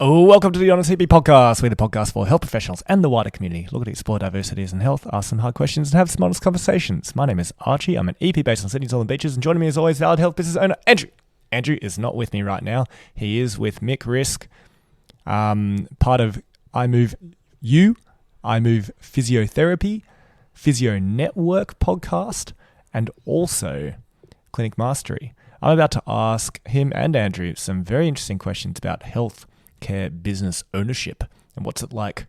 Oh, welcome to the Honest Hippie Podcast. We're the podcast for health professionals and the wider community. Look at explore diversities in health, ask some hard questions, and have some honest conversations. My name is Archie. I'm an EP based on Sydney's Northern Beaches, and joining me as always, valid health business owner Andrew. Andrew is not with me right now. He is with Michael Rizk, part of I Move You, I Move Physiotherapy, Physio Network podcast, and also Clinic Mastery. I'm about to ask him and Andrew some very interesting questions about health care business ownership and what's it like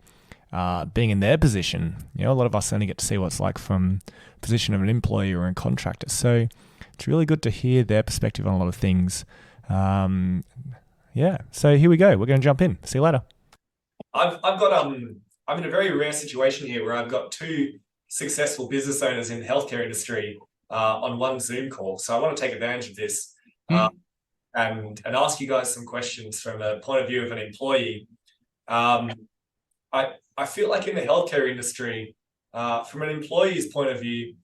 being in their position. You know, a lot of us only get to see what's like from the position of an employee or a contractor. So it's really good to hear their perspective on a lot of things. So here we go. We're going to jump in. See you later. I'm in a very rare situation here where I've got two successful business owners in the healthcare industry on one Zoom call. So I want to take advantage of this. And ask you guys some questions from a point of view of an employee. I feel like in the healthcare industry, from an employee's point of view,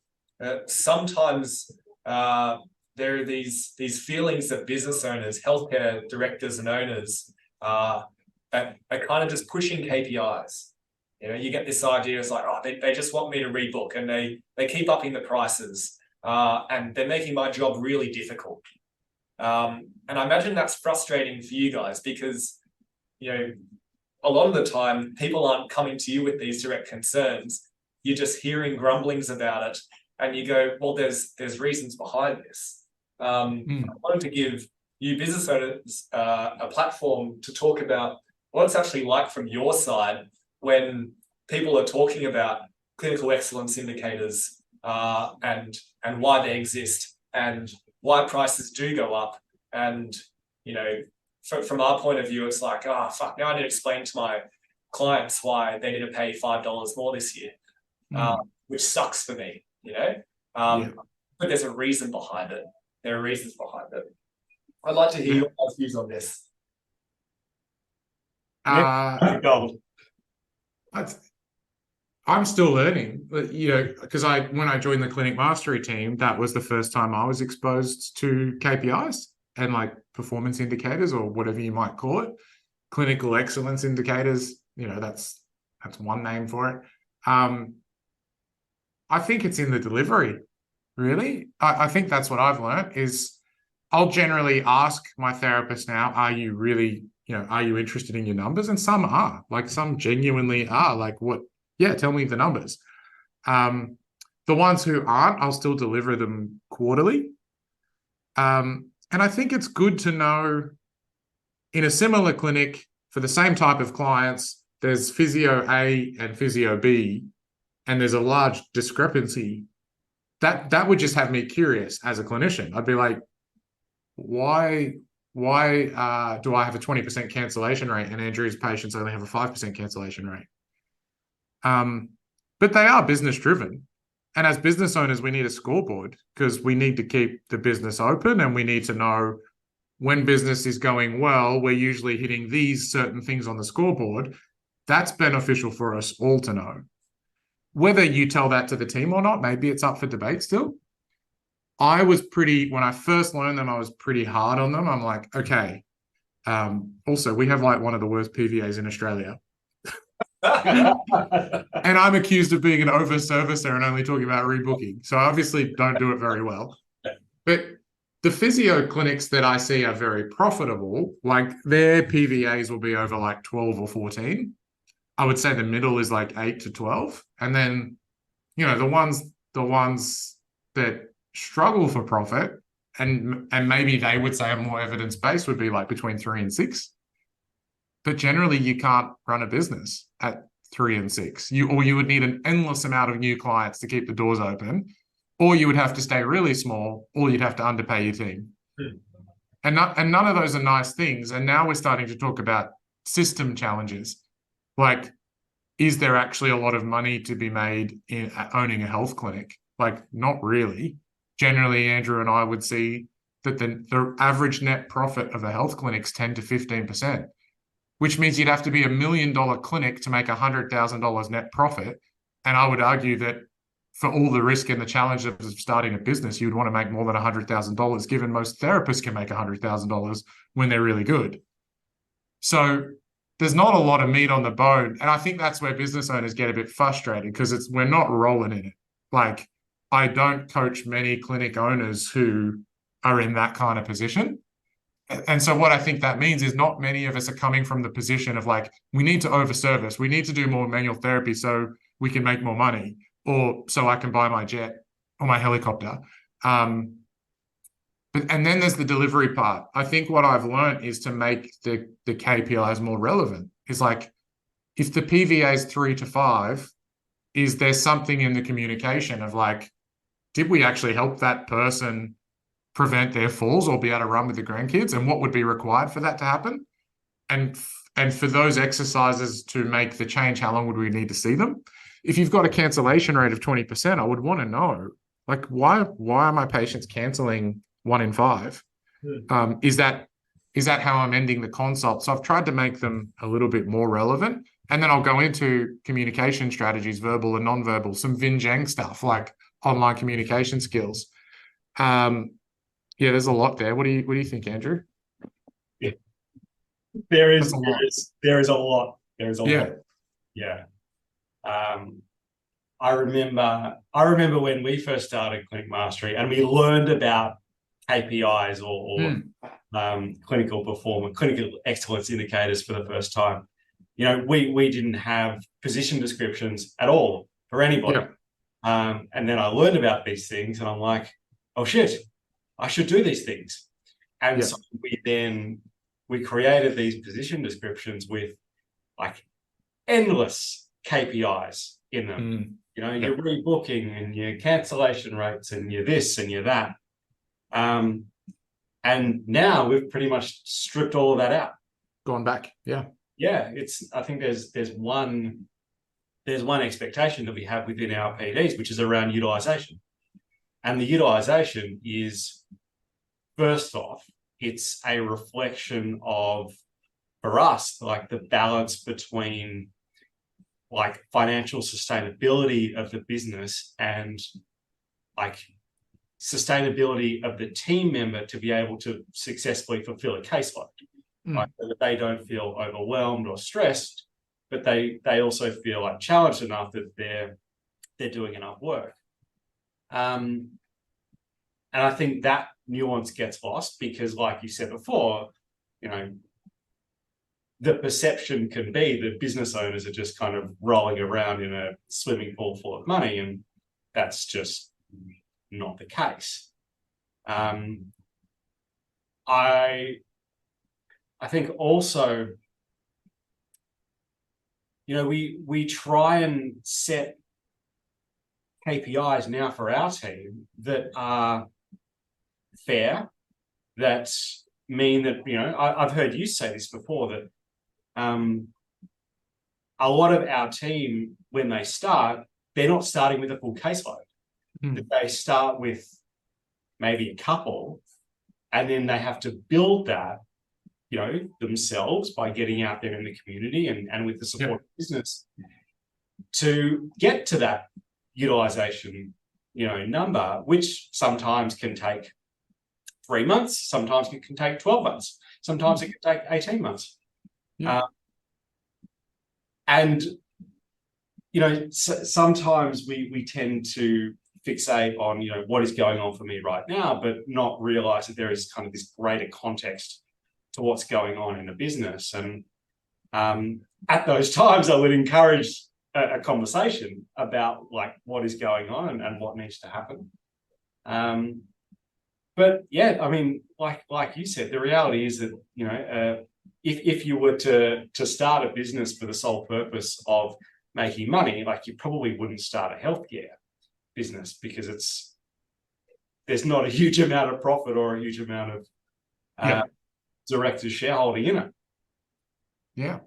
sometimes there are these feelings that business owners, healthcare directors and owners are kind of just pushing KPIs. You know, you get this idea, it's like, oh, they just want me to rebook, and they keep upping the prices, and they're making my job really difficult. And I imagine that's frustrating for you guys because, you know, a lot of the time people aren't coming to you with these direct concerns. You're just hearing grumblings about it and you go, well, there's reasons behind this. I wanted to give you business owners a platform to talk about what it's actually like from your side when people are talking about clinical excellence indicators and why they exist and why prices do go up. And, you know, from our point of view, it's like, oh, fuck, now I need to explain to my clients why they need to pay $5 more this year, which sucks for me, you know? But there's a reason behind it. There are reasons behind it. I'd like to hear your guys' views on this. I'm still learning, you know, because when I joined the Clinic Mastery team, that was the first time I was exposed to KPIs and like performance indicators or whatever you might call it, clinical excellence indicators. You know, that's one name for it. I think it's in the delivery, really. I think that's what I've learned is I'll generally ask my therapist now, are you really, you know, are you interested in your numbers? And some are, like some genuinely are, like what? Yeah, tell me the numbers. The ones who aren't, I'll still deliver them quarterly. And I think it's good to know in a similar clinic for the same type of clients, there's physio A and physio B, and there's a large discrepancy. That would just have me curious as a clinician. I'd be like, why do I have a 20% cancellation rate and Andrew's patients only have a 5% cancellation rate? But they are business driven. And as business owners, we need a scoreboard because we need to keep the business open and we need to know when business is going well, we're usually hitting these certain things on the scoreboard. That's beneficial for us all to know. Whether you tell that to the team or not, maybe it's up for debate still. When I first learned them, I was pretty hard on them. I'm like, okay. Also, we have like one of the worst PVAs in Australia. And I'm accused of being an over-servicer and only talking about rebooking. So I obviously don't do it very well. But the physio clinics that I see are very profitable. Like their PVAs will be over like 12 or 14. I would say the middle is like 8 to 12. And then, you know, the ones that struggle for profit and maybe they would say are more evidence-based would be like between 3 and 6. But generally, you can't run a business at 3 and 6. You would need an endless amount of new clients to keep the doors open, or you would have to stay really small, or you'd have to underpay your team. And none of those are nice things. And now we're starting to talk about system challenges. Like, is there actually a lot of money to be made in owning a health clinic? Like, not really. Generally, Andrew and I would see that the average net profit of a health clinic is 10 to 15%. Which means you'd have to be $1 million clinic to make $100,000 net profit. And I would argue that for all the risk and the challenge of starting a business, you would want to make more than $100,000, given most therapists can make $100,000 when they're really good. So there's not a lot of meat on the bone. And I think that's where business owners get a bit frustrated because we're not rolling in it. Like, I don't coach many clinic owners who are in that kind of position. And so what I think that means is not many of us are coming from the position of like, we need to overservice. We need to do more manual therapy so we can make more money, or so I can buy my jet or my helicopter. And then there's the delivery part. I think what I've learned is to make the KPIs more relevant. It's like, if the PVA is 3 to 5, is there something in the communication of like, did we actually help that person prevent their falls or be able to run with the grandkids, and what would be required for that to happen? And for those exercises to make the change, how long would we need to see them? If you've got a cancellation rate of 20%, I would want to know, like, why are my patients canceling 1 in 5? Is that how I'm ending the consult? So I've tried to make them a little bit more relevant. And then I'll go into communication strategies, verbal and non-verbal, some Vin Zhang stuff, like online communication skills. Yeah, there's a lot there. What do you think, Andrew? Yeah. There is a a lot. There is a lot. Yeah. I remember when we first started Clinic Mastery and we learned about KPIs or clinical performance, clinical excellence indicators for the first time. You know, we didn't have position descriptions at all for anybody. Yeah. And then I learned about these things and I'm like, oh shit, I should do these things. And so we created these position descriptions with like endless KPIs in them. You know, your rebooking and your cancellation rates and your this and your that. And now we've pretty much stripped all of that out. Gone back. Yeah. Yeah. I think there's one expectation that we have within our PDs, which is around utilization. And the utilization is, first off, it's a reflection of, for us, like the balance between like financial sustainability of the business and like sustainability of the team member to be able to successfully fulfill a caseload. Right? So that they don't feel overwhelmed or stressed, but they also feel like challenged enough that they're doing enough work. And I think that nuance gets lost because, like you said before, you know, the perception can be that business owners are just kind of rolling around in a swimming pool full of money, and that's just not the case. I think also, you know, we try and set KPIs now for our team that are fair, that mean that, you know, I've heard you say this before, that a lot of our team, when they start, they're not starting with a full caseload. They start with maybe a couple, and then they have to build that, you know, themselves by getting out there in the community and with the support of business to get to that utilization, you know, number, which sometimes can take 3 months, sometimes it can take 12 months, sometimes it can take 18 months. And, you know, sometimes we tend to fixate on, you know, what is going on for me right now, but not realize that there is kind of this greater context to what's going on in the business. And at those times, I would encourage a conversation about like what is going on and what needs to happen. But yeah, I mean, like you said, the reality is that, you know, if you were to start a business for the sole purpose of making money, like you probably wouldn't start a healthcare business because there's not a huge amount of profit or a huge amount of director shareholding in it. Yeah.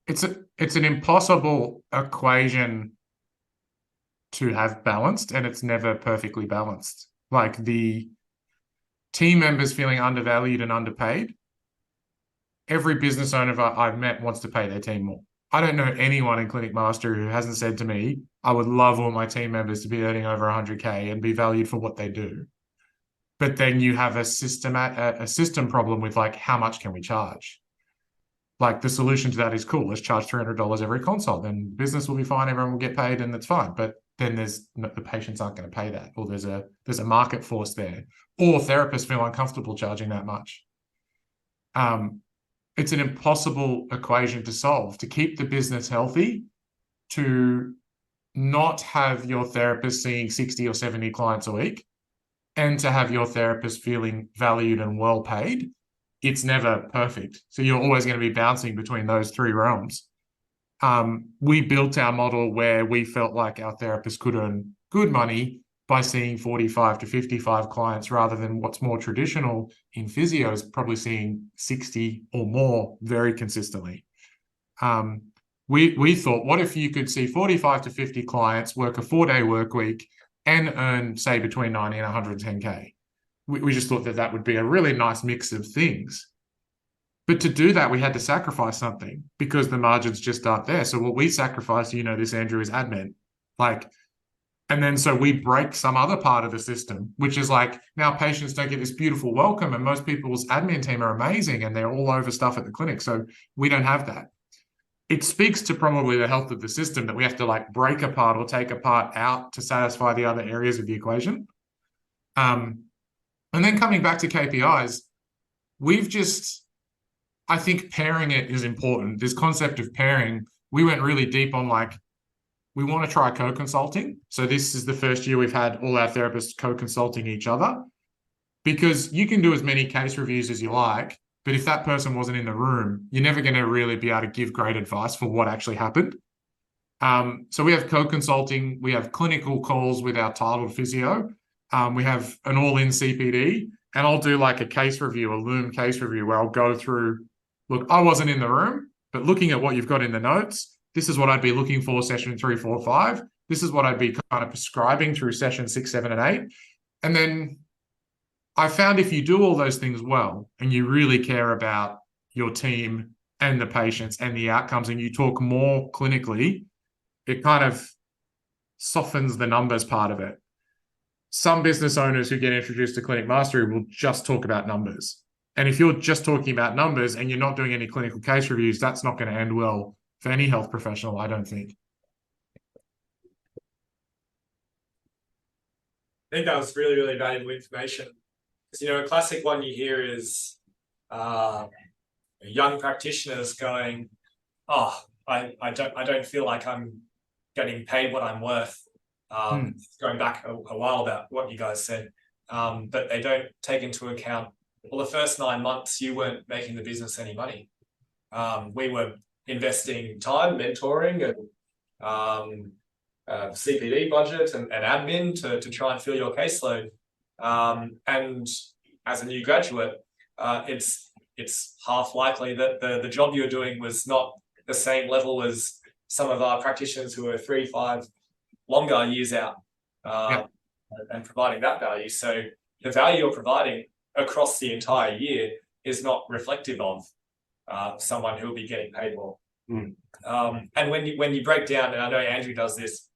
It's an impossible equation to have balanced, and it's never perfectly balanced. Like the team members feeling undervalued and underpaid. Every business owner I've met wants to pay their team more. I don't know anyone in Clinic Master who hasn't said to me, I would love all my team members to be earning over 100K and be valued for what they do. But then you have a system problem with like, how much can we charge? Like the solution to that is cool. Let's charge $300 every consult. Then business will be fine. Everyone will get paid, and that's fine. But then the patients aren't going to pay that, or there's a market force there, or therapists feel uncomfortable charging that much. It's an impossible equation to solve. To keep the business healthy, to not have your therapist seeing 60 or 70 clients a week, and to have your therapist feeling valued and well paid, it's never perfect. So you're always going to be bouncing between those three realms. We built our model where we felt like our therapists could earn good money by seeing 45 to 55 clients, rather than what's more traditional in physio is probably seeing 60 or more very consistently. We thought, what if you could see 45 to 50 clients, work a 4-day work week, and earn, say, between 90 and 110K? We just thought that would be a really nice mix of things. But to do that, we had to sacrifice something because the margins just aren't there. So what we sacrificed, this, Andrew, is admin. And then so we break some other part of the system, which is like, now patients don't get this beautiful welcome, and most people's admin team are amazing and they're all over stuff at the clinic. So we don't have that. It speaks to probably the health of the system that we have to break apart or take a part out to satisfy the other areas of the equation. And then coming back to KPIs, I think pairing it is important. This concept of pairing, we went really deep on we want to try co-consulting. So this is the first year we've had all our therapists co-consulting each other, because you can do as many case reviews as you like, but if that person wasn't in the room, you're never going to really be able to give great advice for what actually happened. So we have co-consulting, we have clinical calls with our titled physio, we have an all-in CPD, and I'll do a case review, a Loom case review, where I'll go through, look, I wasn't in the room, but looking at what you've got in the notes, this is what I'd be looking for session 3, 4, 5. This is what I'd be kind of prescribing through session 6, 7, and 8. And then I found if you do all those things well, and you really care about your team and the patients and the outcomes, and you talk more clinically, it kind of softens the numbers part of it. Some business owners who get introduced to Clinic Mastery will just talk about numbers. And if you're just talking about numbers and you're not doing any clinical case reviews, that's not going to end well for any health professional, I don't think. I think that was really, really valuable information. Because, a classic one you hear is young practitioners going, "Oh, I don't feel like I'm getting paid what I'm worth." Going back a while about what you guys said, but they don't take into account, well, the first 9 months you weren't making the business any money. We were investing time, mentoring, and CPD budget and admin to try and fill your caseload. And as a new graduate, it's half likely that the job you're doing was not the same level as some of our practitioners who are 3, 5 longer years out, and providing that value. So the value you're providing across the entire year is not reflective of someone who will be getting paid more. And when you break down, and I know Andrew does this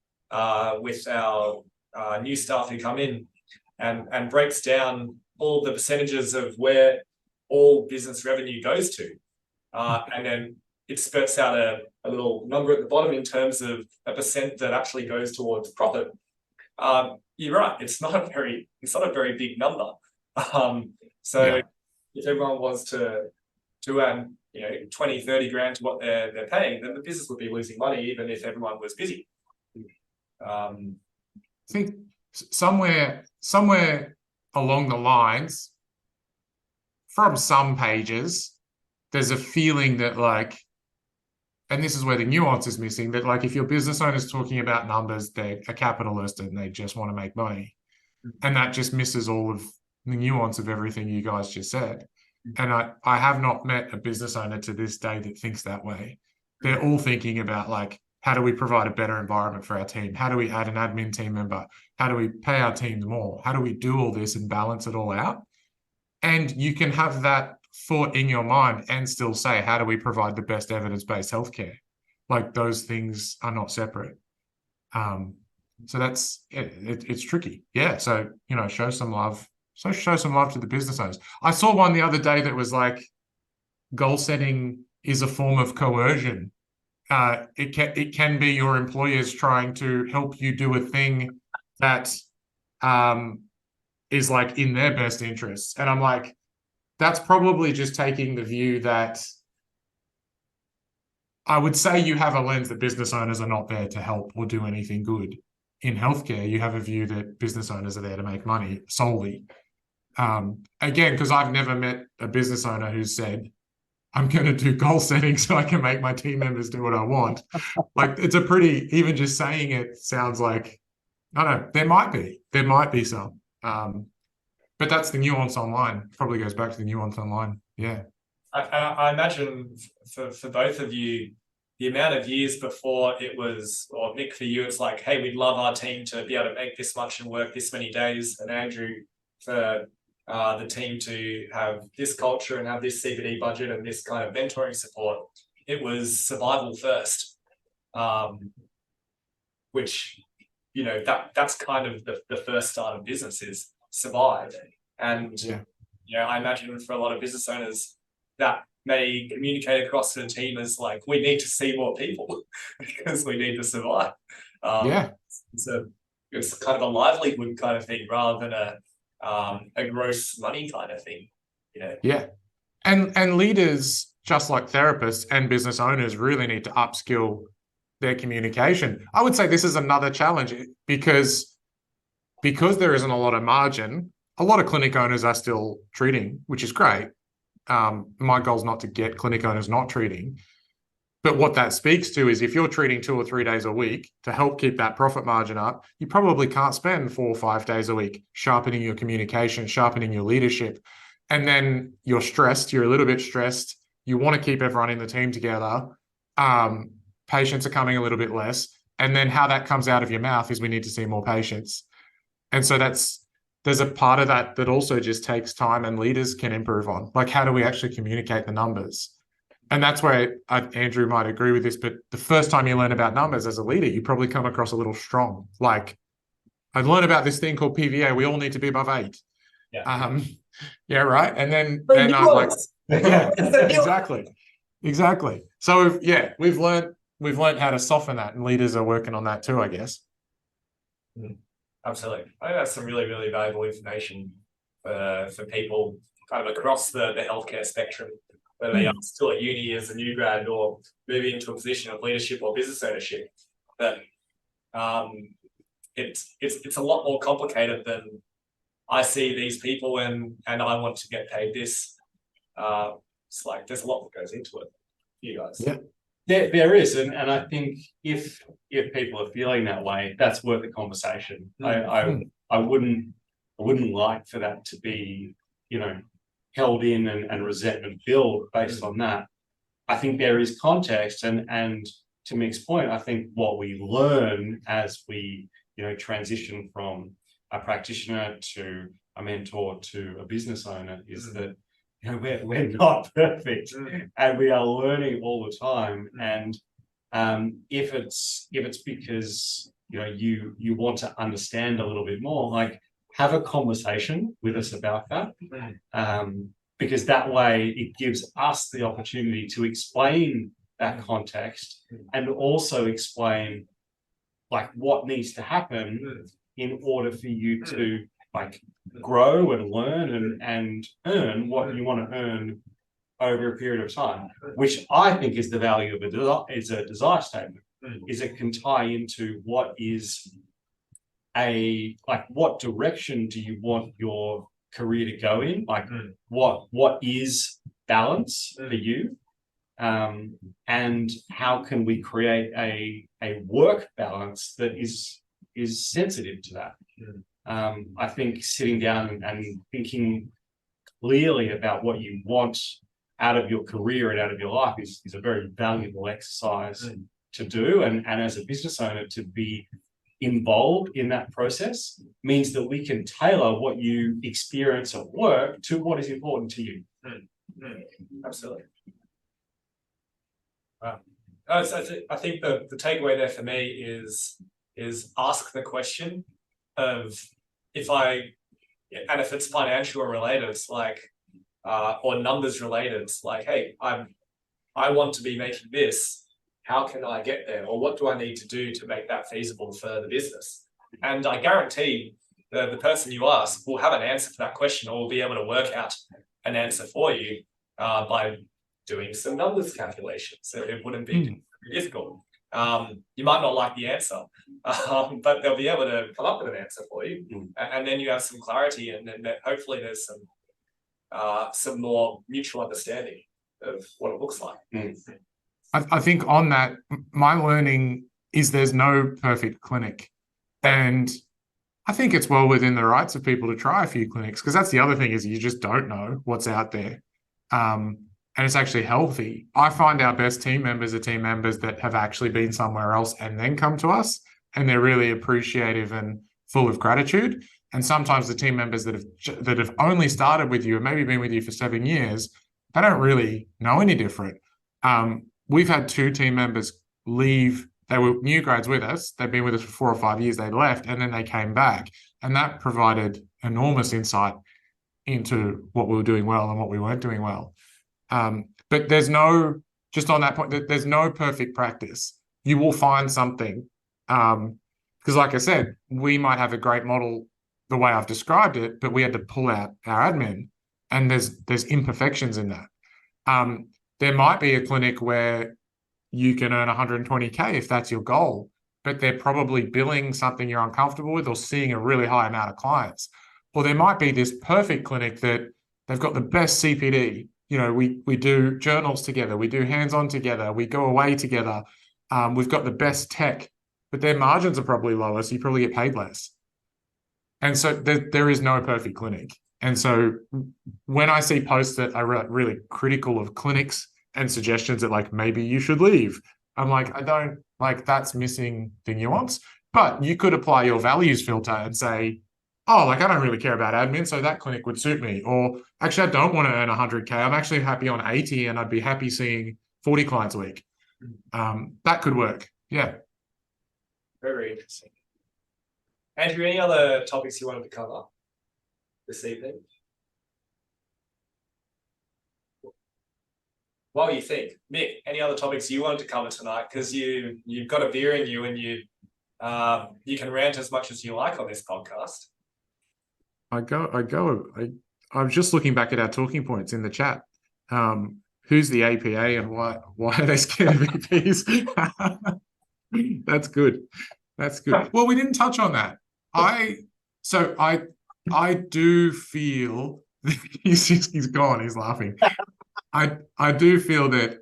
with our new staff who come in, and breaks down all the percentages of where all business revenue goes to, and then it spurts out a little number at the bottom in terms of a percent that actually goes towards profit. You're right; it's not a very big number. If everyone was to add 20, 30 grand to what they're paying, then the business would be losing money even if everyone was busy. I think somewhere along the lines, from some pages, there's a feeling that and this is where the nuance is missing, that if your business owner is talking about numbers, they're a capitalist and they just want to make money. And that just misses all of the nuance of everything you guys just said. And I have not met a business owner to this day that thinks that way. They're all thinking about how do we provide a better environment for our team? How do we add an admin team member? How do we pay our teams more? How do we do all this and balance it all out? And you can have that thought in your mind and still say, how do we provide the best evidence-based healthcare? Those things are not separate. So that's it's tricky. Yeah. So, show some love. So show some love to the business owners. I saw one the other day that was goal setting is a form of coercion. It can be your employers trying to help you do a thing that is like in their best interests. And I'm like, that's probably just taking the view that I would say you have a lens that business owners are not there to help or do anything good. In healthcare, you have a view that business owners are there to make money solely. Again, because I've never met a business owner who said, I'm going to do goal setting so I can make my team members do what I want. Like, it's a pretty, even just saying it sounds like, I don't know, there might be some. But that's the nuance online. Probably goes back to the nuance online. Yeah. I imagine for both of you, the amount of years before it was, or Nick, for you, it's like, hey, we'd love our team to be able to make this much and work this many days. And Andrew, for the team to have this culture and have this CBD budget and this kind of mentoring support, it was survival first, which, you know, that's kind of the first start of business is survive. And, you know, I imagine for a lot of business owners, that may communicate across to the team as like, we need to see more people because we need to survive. It's kind of a livelihood kind of thing rather than a gross money kind of thing. Yeah. And leaders, just like therapists and business owners, really need to upskill their communication. I would say this is another challenge because there isn't a lot of margin. A lot of clinic owners are still treating, which is great. My goal is not to get clinic owners not treating. But what that speaks to is if you're treating 2 or 3 days a week to help keep that profit margin up, you probably can't spend 4 or 5 days a week sharpening your communication, sharpening your leadership. And then you're stressed, you're a little bit stressed. You want to keep everyone in the team together. Patients are coming a little bit less. And then how that comes out of your mouth is we need to see more patients. And so there's a part of that also just takes time and leaders can improve on. Like, how do we actually communicate the numbers? And that's where Andrew might agree with this, but the first time you learn about numbers as a leader, you probably come across a little strong. Like, I learned about this thing called PVA. We all need to be above 8. Yeah, right. And then I'm like, yeah, exactly. So we've learned how to soften that, and leaders are working on that too, I guess. Absolutely. I think that's some really, really valuable information for people kind of across the healthcare spectrum, whether they are still at uni as a new grad or moving into a position of leadership or business ownership. But it's a lot more complicated than I see these people and I want to get paid this. It's like there's a lot that goes into it for you guys. Yeah. There is, and I think if people are feeling that way, that's worth a conversation. I wouldn't like for that to be, held in and resentment build based on that. I think there is context, and to Mick's point, I think what we learn as we transition from a practitioner to a mentor to a business owner is that we're not perfect, and we are learning all the time. And if it's because you want to understand a little bit more, like, have a conversation with us about that, because that way it gives us the opportunity to explain that context and also explain like what needs to happen in order for you to like grow and learn and earn what you want to earn over a period of time, which I think is the value of a desire statement, is it can tie into what is what direction do you want your career to go in? Like what is balance for you? And how can we create a work balance that is sensitive to that? I think sitting down and thinking clearly about what you want out of your career and out of your life is a very valuable exercise to do. And as a business owner, to be involved in that process means that we can tailor what you experience at work to what is important to you. Absolutely. Wow. I think the takeaway there for me is ask the question of if it's financial related, it's like or numbers related, it's like, hey, I'm I want to be making this. How can I get there? Or what do I need to do to make that feasible for the business? And I guarantee the person you ask will have an answer for that question, or will be able to work out an answer for you by doing some numbers calculations. It wouldn't be difficult. You might not like the answer, but they'll be able to come up with an answer for you. And then you have some clarity, and then hopefully there's some more mutual understanding of what it looks like. I think on that, my learning is there's no perfect clinic. And I think it's well within the rights of people to try a few clinics, because that's the other thing, is you just don't know what's out there. And it's actually healthy. I find our best team members are team members that have actually been somewhere else and then come to us, and they're really appreciative and full of gratitude. And sometimes the team members that have only started with you and maybe been with you for 7 years, they don't really know any different. We've had 2 team members leave. They were new grads with us. They've been with us for 4 or 5 years. They left and then they came back. And that provided enormous insight into what we were doing well and what we weren't doing well. But there's no, just on that point, there's no perfect practice. You will find something. Because like I said, we might have a great model the way I've described it, but we had to pull out our admin, and there's imperfections in that. There might be a clinic where you can earn 120K if that's your goal, but they're probably billing something you're uncomfortable with or seeing a really high amount of clients. Or there might be this perfect clinic that they've got the best CPD. You know, we do journals together, we do hands-on together, we go away together. We've got the best tech, but their margins are probably lower, so you probably get paid less. And so there is no perfect clinic. And so when I see posts that are really critical of clinics and suggestions that like maybe you should leave, I'm like, I don't, like, that's missing the nuance. But you could apply your values filter and say, oh, like, I don't really care about admin, so that clinic would suit me. Or actually, I don't want to earn 100K. I'm actually happy on 80 and I'd be happy seeing 40 clients a week. That could work. Yeah. Very interesting. Andrew, any other topics you wanted to cover this evening? While you think, Mick, any other topics you wanted to cover tonight? Because you've got a beer in you, and you can rant as much as you like on this podcast. I'm just looking back at our talking points in the chat. Who's the APA and why are they scared of EPs? That's good. That's good. Well, we didn't touch on that. I do feel he's gone. He's laughing. I do feel that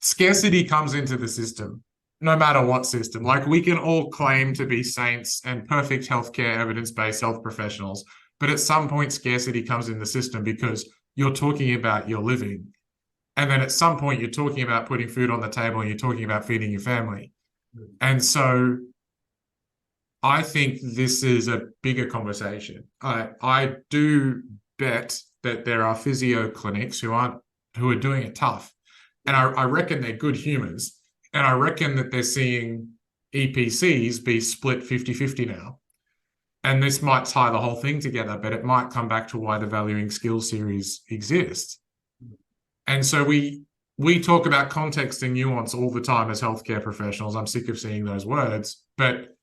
scarcity comes into the system, no matter what system. Like, we can all claim to be saints and perfect healthcare, evidence-based health professionals, but at some point scarcity comes in the system because you're talking about your living. And then at some point you're talking about putting food on the table and you're talking about feeding your family. And so I think this is a bigger conversation. I do bet that there are physio clinics who are doing it tough. And I reckon they're good humans. And I reckon that they're seeing EPCs be split 50-50 now. And this might tie the whole thing together, but it might come back to why the Valuing Skills series exists. And so we talk about context and nuance all the time as healthcare professionals. I'm sick of seeing those words, but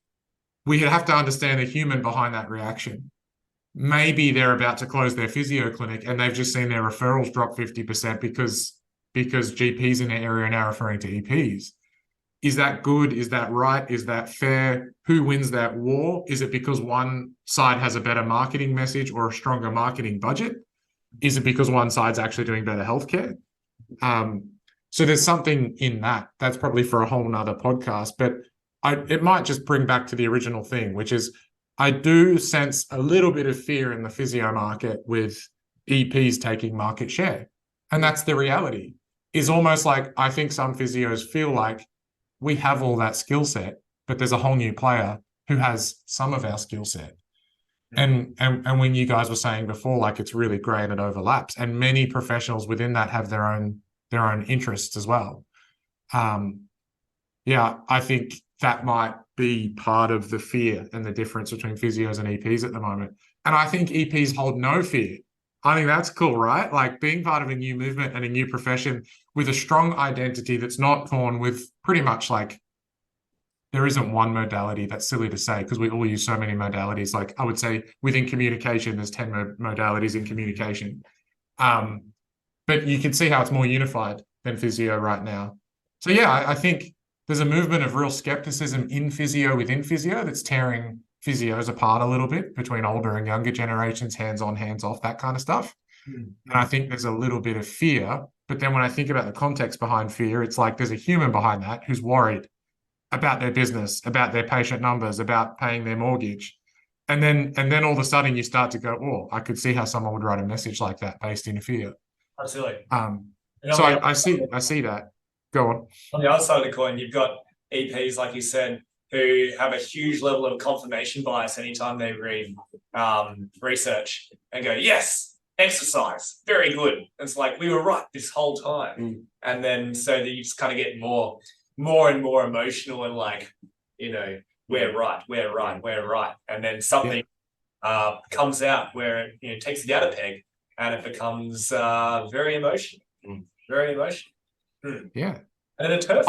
we have to understand the human behind that reaction. Maybe they're about to close their physio clinic and they've just seen their referrals drop 50% because GPs in the area are now referring to EPs. Is that good? Is that right? Is that fair? Who wins that war? Is it because one side has a better marketing message or a stronger marketing budget? Is it because one side's actually doing better healthcare? So there's something in that. That's probably for a whole nother podcast, but it might just bring back to the original thing, which is I do sense a little bit of fear in the physio market with EPs taking market share. And that's the reality. Is almost like, I think some physios feel like we have all that skill set, but there's a whole new player who has some of our skill set. And when you guys were saying before, like, it's really great, it overlaps, and many professionals within that have their own interests as well. Yeah, I think that might be part of the fear and the difference between physios and EPs at the moment. And I think EPs hold no fear. I think that's cool, right? Like, being part of a new movement and a new profession with a strong identity that's not torn with pretty much like, there isn't one modality. That's silly to say because we all use so many modalities. Like I would say within communication, there's 10 modalities in communication. But you can see how it's more unified than physio right now. So yeah, I think there's a movement of real skepticism in physio within physio that's tearing physios apart a little bit between older and younger generations, hands-on, hands-off, that kind of stuff. And I think there's a little bit of fear. But then when I think about the context behind fear, it's like there's a human behind that who's worried about their business, about their patient numbers, about paying their mortgage. And then all of a sudden you start to go, oh, I could see how someone would write a message like that based in fear. Absolutely. So I see that. Go on. On the other side of the coin, you've got EPs, like you said, who have a huge level of confirmation bias anytime they read research and go, yes, exercise, very good. It's like, we were right this whole time. And then so that you just kind of get more and more emotional and like, we're right. And then something comes out where it takes you out a peg and it becomes very emotional. Very emotional. Yeah. And a turf.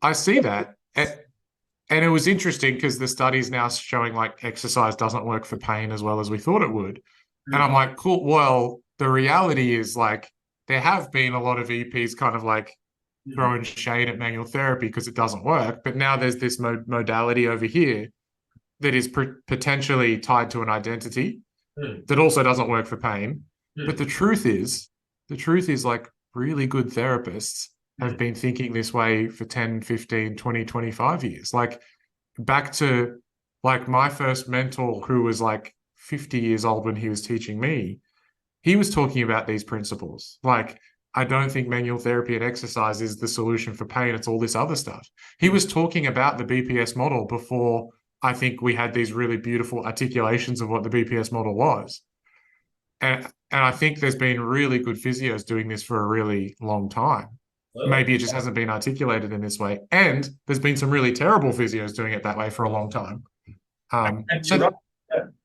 I see that. And it was interesting because the study's now showing like exercise doesn't work for pain as well as we thought it would. And I'm like, cool. Well, the reality is like there have been a lot of EPs kind of like throwing shade at manual therapy because it doesn't work. But now there's this modality over here that is potentially tied to an identity that also doesn't work for pain. But the truth is like really good therapists have been thinking this way for 10, 15, 20, 25 years. Like back to like my first mentor who was like 50 years old when he was teaching me, he was talking about these principles. Like, I don't think manual therapy and exercise is the solution for pain. It's all this other stuff. He was talking about the BPS model before I think we had these really beautiful articulations of what the BPS model was. And I think there's been really good physios doing this for a really long time. Maybe it just hasn't been articulated in this way. And there's been some really terrible physios doing it that way for a long time.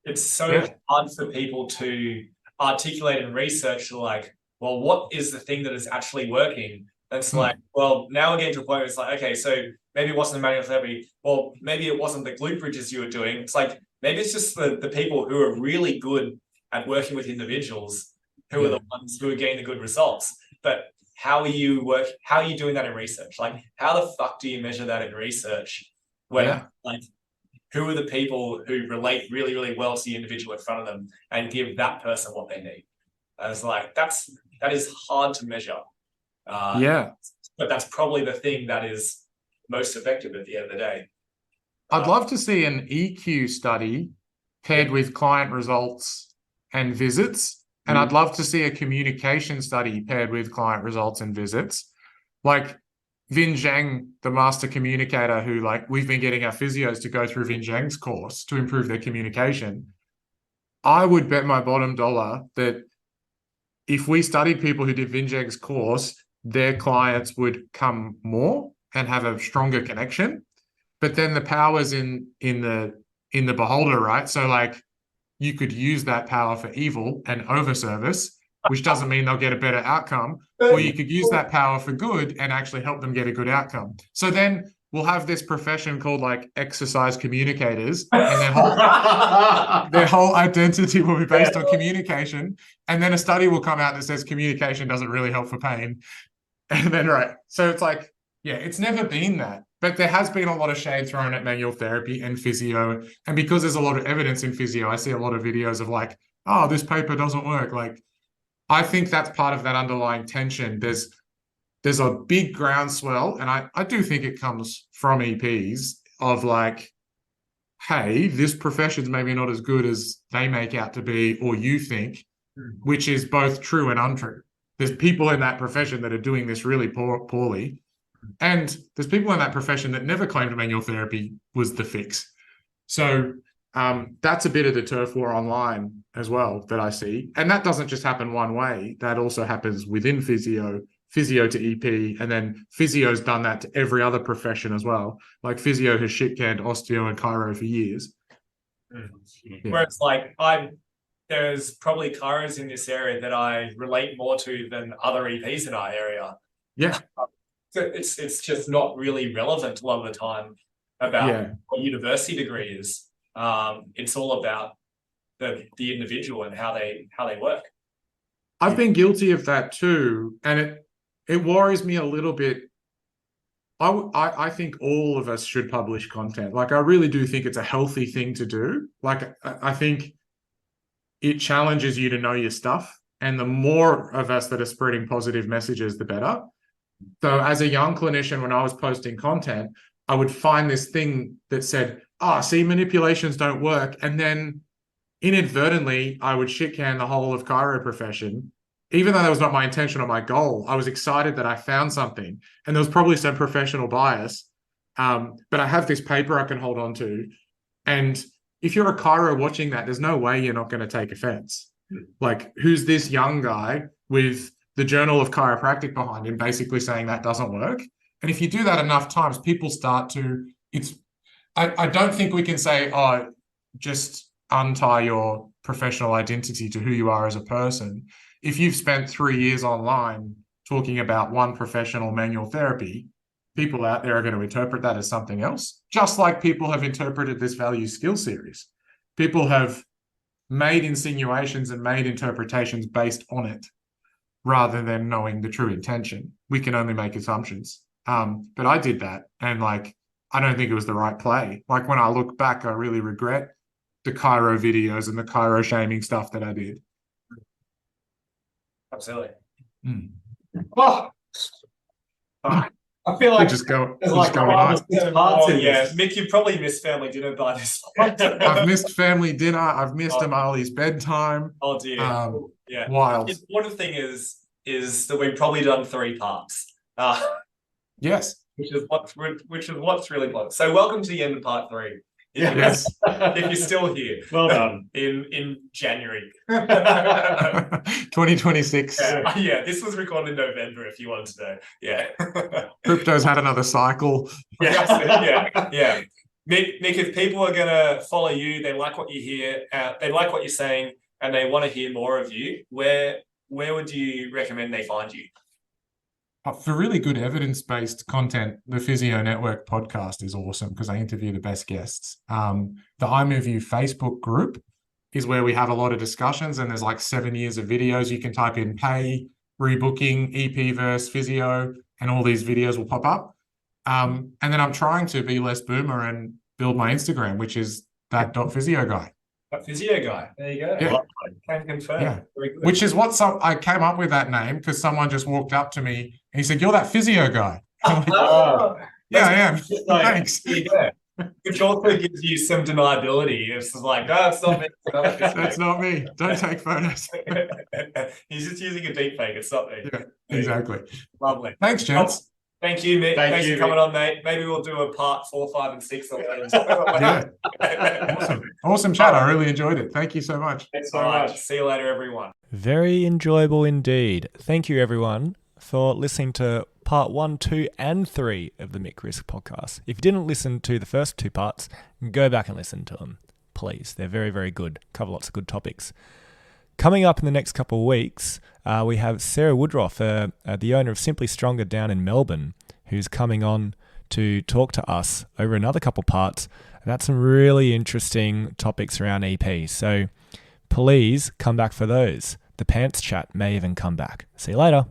It's so hard for people to articulate and research like, well, what is the thing that is actually working? It's like, well, now we're getting to a point where it's like, okay, so maybe it wasn't the manual therapy. Well, maybe it wasn't the glute bridges you were doing. It's like, maybe it's just the people who are really good at working with individuals who are the ones who are getting the good results. But how are you doing that in research? Like, how the fuck do you measure that in research? When like, who are the people who relate really, really well to the individual in front of them and give that person what they need? I was like, that is hard to measure. But that's probably the thing that is most effective at the end of the day. I'd love to see an EQ study paired with client results and visits. And I'd love to see a communication study paired with client results and visits. Like Vin Zhang, the master communicator, who like we've been getting our physios to go through Vin Zhang's course to improve their communication. I would bet my bottom dollar that if we studied people who did Vin Zhang's course, their clients would come more and have a stronger connection. But then the power's in the beholder, right? So like you could use that power for evil and overservice, which doesn't mean they'll get a better outcome. Or you could use that power for good and actually help them get a good outcome. So then we'll have this profession called like exercise communicators, and their whole identity will be based on communication. And then a study will come out that says communication doesn't really help for pain. And then, so it's like, it's never been that. But there has been a lot of shade thrown at manual therapy and physio. And because there's a lot of evidence in physio, I see a lot of videos of like, oh, this paper doesn't work. Like, I think that's part of that underlying tension. There's a big groundswell, and I do think it comes from EPs of like, hey, this profession's maybe not as good as they make out to be or you think, which is both true and untrue. There's people in that profession that are doing this really poorly. And there's people in that profession that never claimed manual therapy was the fix. So that's a bit of the turf war online as well that I see. And that doesn't just happen one way. That also happens within physio to EP, and then physio's done that to every other profession as well. Like physio has shit-canned osteo and chiro for years. Whereas like there's probably chiros in this area that I relate more to than other EPs in our area. Yeah. So it's just not really relevant a lot of the time about what university degree is. It's all about the individual and how they work. I've been guilty of that too, and it worries me a little bit. I think all of us should publish content. Like, I really do think it's a healthy thing to do. Like, I think it challenges you to know your stuff, and the more of us that are spreading positive messages, the better. So as a young clinician, when I was posting content, I would find this thing that said, see, manipulations don't work. And then inadvertently, I would shit-can the whole of chiro profession. Even though that was not my intention or my goal, I was excited that I found something. And there was probably some professional bias. But I have this paper I can hold on to. And if you're a chiro watching that, there's no way you're not going to take offense. Like, who's this young guy with the Journal of Chiropractic behind him basically saying that doesn't work? And if you do that enough times, people start to, I don't think we can say, just untie your professional identity to who you are as a person. If you've spent 3 years online talking about one professional manual therapy, people out there are going to interpret that as something else, just like people have interpreted this value skill series. People have made insinuations and made interpretations based on it rather than knowing the true intention. We can only make assumptions. But I did that, and like, I don't think it was the right play. Like, when I look back, I really regret the chiro videos and the chiro shaming stuff that I did. Absolutely. Oh, I feel like just go on. Mick, you probably missed family dinner by this point. I've missed family dinner. I've missed Amali's bedtime. Oh dear. Wild. The important thing is that we've probably done 3 parts. Yes. Which is what's really fun. So welcome to the end of part 3. Yes. If you're still here. Well done. In January. 2026. Yeah, this was recorded in November, if you want to know. Yeah. Crypto's had another cycle. Yeah. Nick, if people are going to follow you, they like what you hear, they like what you're saying, and they want to hear more of you, where would you recommend they find you? For really good evidence-based content, the Physio Network podcast is awesome because I interview the best guests. The iMove You Facebook group is where we have a lot of discussions, and there's like 7 years of videos. You can type in pay, rebooking, EP versus physio, and all these videos will pop up. And then I'm trying to be less boomer and build my Instagram, which is that.physio guy. Physio guy. There you go. Yeah. Can confirm. Yeah. Which is what I came up with that name because someone just walked up to me and he said, "You're that physio guy." Like, yeah, I am. Thanks. Yeah. Which also gives you some deniability. It's like, no, it's not me. That's not me. Don't take photos. He's just using a deep fake. It's not me. Yeah, exactly. Lovely. Thanks, gents. Thank you, Mick. Thanks for coming on, mate. Maybe we'll do a part 4, 5, and 6 on that. Yeah. Awesome chat. I really enjoyed it. Thank you so much. Thanks so much. See you later, everyone. Very enjoyable indeed. Thank you, everyone, for listening to part 1, 2, and 3 of the Mick Rizk podcast. If you didn't listen to the first 2 parts, go back and listen to them, please. They're very, very good. Cover lots of good topics. Coming up in the next couple of weeks, we have Sarah Woodruff, the owner of Simply Stronger down in Melbourne, who's coming on to talk to us over another couple parts. And that's some really interesting topics around EP. So please come back for those. The pants chat may even come back. See you later.